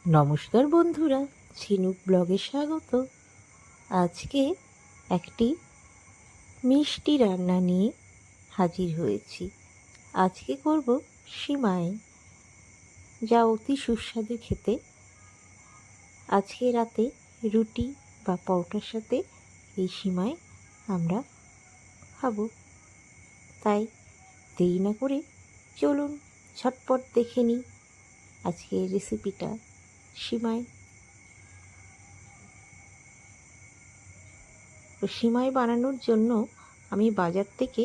নমস্কার বন্ধুরা, ঝিনুক ব্লগে স্বাগত। আজকে একটি মিষ্টি রান্না নিয়ে হাজির হয়েছি। আজকে করব সিমাই, যা অতি সুস্বাদু খেতে। আজকে রাতে রুটি বা পরোটার সাথে এই সিমাই আমরা খাবো। তাই দেরি না করে চলুন ঝটপট দেখে নিই আজকের রেসিপিটা, সিমাই। তো সিমাই বানানোর জন্য আমি বাজার থেকে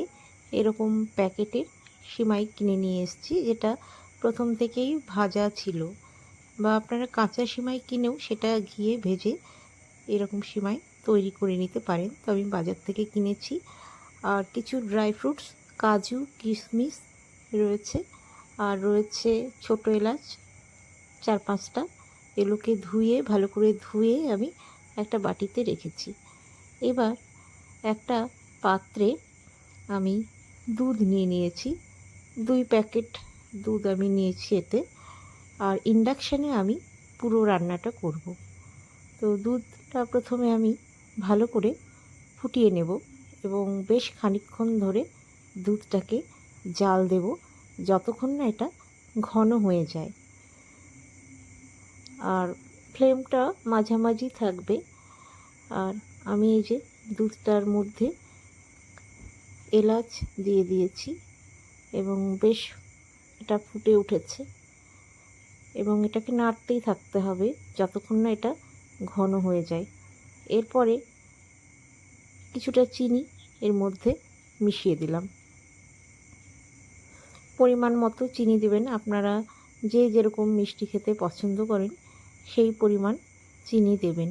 এরকম প্যাকেটের সিমাই কিনে নিয়ে এসেছি, যেটা প্রথম থেকেই ভাজা ছিল, বা আপনারা কাঁচা সিমাই কিনেও সেটা ঘিয়ে ভেজে এরকম সিমাই তৈরি করে নিতে পারেন। তো আমি বাজার থেকে কিনেছি। আর কিছু ড্রাই ফ্রুটস, কাজু, কিশমিশ রয়েছে, আর রয়েছে ছোটো এলাচ 4-5টা। এগুলোকে ভালো করে ধুয়ে আমি একটা বাটিতে রেখেছি। এবার একটা পাত্রে আমি দুধ নিয়ে নিয়েছি, 2 প্যাকেট দুধ আমি নিয়েছি এতে। আর ইন্ডাকশানে আমি পুরো রান্নাটা করব। তো দুধটা প্রথমে আমি ভালো করে ফুটিয়ে নেব এবং বেশ খানিকক্ষণ ধরে দুধটাকে জাল দেব, যতক্ষণ না এটা ঘন হয়ে যায়। আর ফ্লেমটা মাঝামাঝি থাকবে। আর আমি এই যে দুধটার মধ্যে এলাচ দিয়ে দিয়েছি এবং বেশ এটা ফুটে উঠেছে, এবং এটাকে নাড়তেই থাকতে হবে যতক্ষণ না এটা ঘন হয়ে যায়। এরপরে কিছুটা চিনি এর মধ্যে মিশিয়ে দিলাম। পরিমাণ মতো চিনি দেবেন, আপনারা যে যেরকম মিষ্টি খেতে পছন্দ করেন সেই পরিমাণ চিনি দেবেন।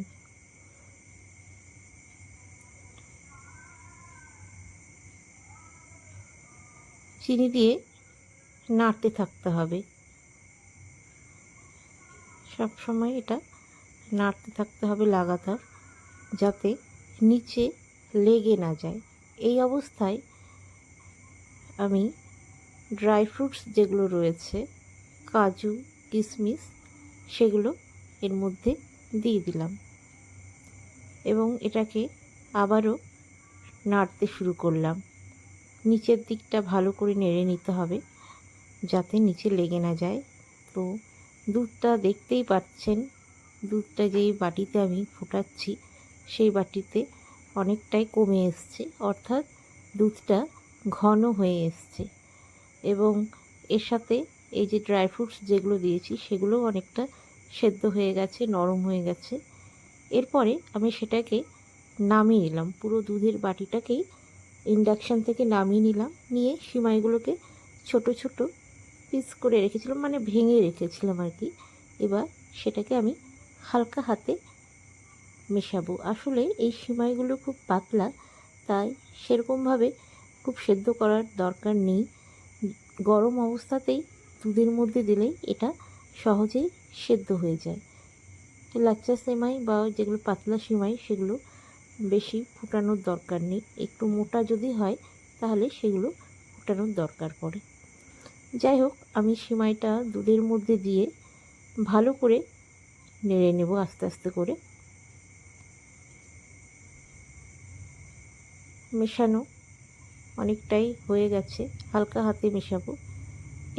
চিনি দিয়ে নাড়তে থাকতে হবে, সব সময় এটা নাড়তে থাকতে হবে লাগাতার, যাতে নিচে লেগে না যায়। এই অবস্থায় আমি ড্রাই ফ্রুটস যেগুলো রয়েছে, কাজু, কিশমিশ, সেগুলো এর মধ্যে দিয়ে দিলাম এবং এটাকে আবারও নাড়তে শুরু করলাম। নিচের দিকটা ভালো করে নেড়ে নিতে হবে যাতে নিচে লেগে না যায়। তো দুধটা দেখতেই পাচ্ছেন, দুধটা যেই বাটিতে আমি ফোটাচ্ছি সেই বাটিতে অনেকটাই কমে এসছে, অর্থাৎ দুধটা ঘন হয়ে এসছে। এবং এর সাথে এই যে ড্রাই ফ্রুটস যেগুলো দিয়েছি সেগুলোও অনেকটা সেদ্ধ হয়ে গেছে, নরম হয়ে গেছে। এরপরে আমি সেটাকে নামিয়ে নিলাম, পুরো দুধের বাটিটাকেই ইন্ডাকশান থেকে নামিয়ে নিলাম। নিয়ে সিমাইগুলোকে ছোট ছোট পিস করে রেখেছিলাম, মানে ভেঙে রেখেছিলাম আর কি। এবার সেটাকে আমি হালকা হাতে মেশাবো। আসলে এই সিমাইগুলো খুব পাতলা, তাই সেরকমভাবে খুব সেদ্ধ করার দরকার নেই। গরম অবস্থাতেই দুধের মধ্যে দিলেই এটা সহজেই সেদ্ধ হয়ে যায়। লাচ্চা সেমাই বা যেগুলো পাতলা সিমাই সেগুলো বেশি ফুটানোর দরকার নেই। একটু মোটা যদি হয় তাহলে সেগুলো ফুটানোর দরকার পড়ে। যাই হোক, আমি সিমাইটা দুধের মধ্যে দিয়ে ভালো করে নেড়ে নেব আস্তে আস্তে করে। মেশানো অনেকটাই হয়ে গেছে, হালকা হাতে মেশাবো।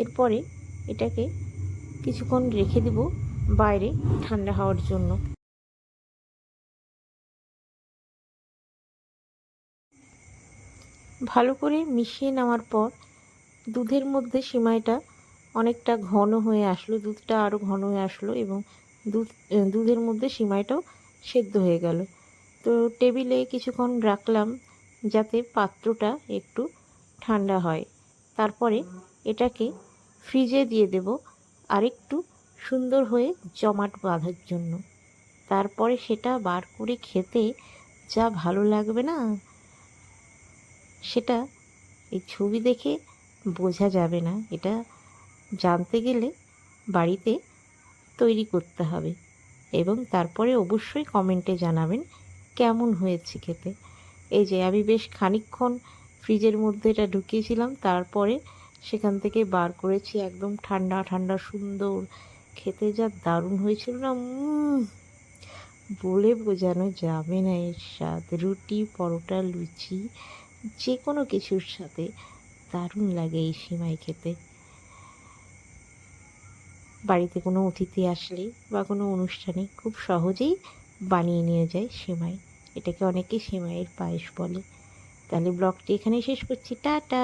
এরপরে এটাকে কিছুক্ষণ রেখে দেব বাইরে ঠান্ডা হওয়ার জন্য। ভালো করে মিশিয়ে নেওয়ার পর দুধের মধ্যে সিমাইটা অনেকটা ঘন হয়ে আসলো, দুধটা আরও ঘন হয়ে আসলো এবং দুধের মধ্যে সিমাইটাও সেদ্ধ হয়ে গেল। তো টেবিলে কিছুক্ষণ রাখলাম যাতে পাত্রটা একটু ঠান্ডা হয়। তারপরে এটাকে ফ্রিজে দিয়ে দেব আরেকটু সুন্দর হয়ে জমাট বাঁধার জন্য। তারপরে সেটা বার করে খেতে যা ভালো লাগবে না, সেটা এই ছবি দেখে বোঝা যাবে না। এটা জানতে গেলে বাড়িতে তৈরি করতে হবে এবং তারপরে অবশ্যই কমেন্টে জানাবেন কেমন হয়েছে খেতে। এই যে আমি বেশ খানিকক্ষণ ফ্রিজের মধ্যে এটা ঢুকিয়েছিলাম, তারপরে সেখান থেকে বার করেছি, একদম ঠান্ডা ঠান্ডা সুন্দর খেতে যা দারুণ হয়েছিল না, বলে বোঝানো যাবে না এর স্বাদ। রুটি, পরোটা, লুচি যে কোনো কিছুর সাথে দারুণ লাগে এই সিমাই খেতে। বাড়িতে কোনো অতিথি আসলে বা কোনো অনুষ্ঠানে খুব সহজেই বানিয়ে নিয়ে যায় সিমাই। এটাকে অনেকে সিমাইয়ের পায়েস বলে। তাহলে ব্লগটি এখানেই শেষ করছি। টাটা।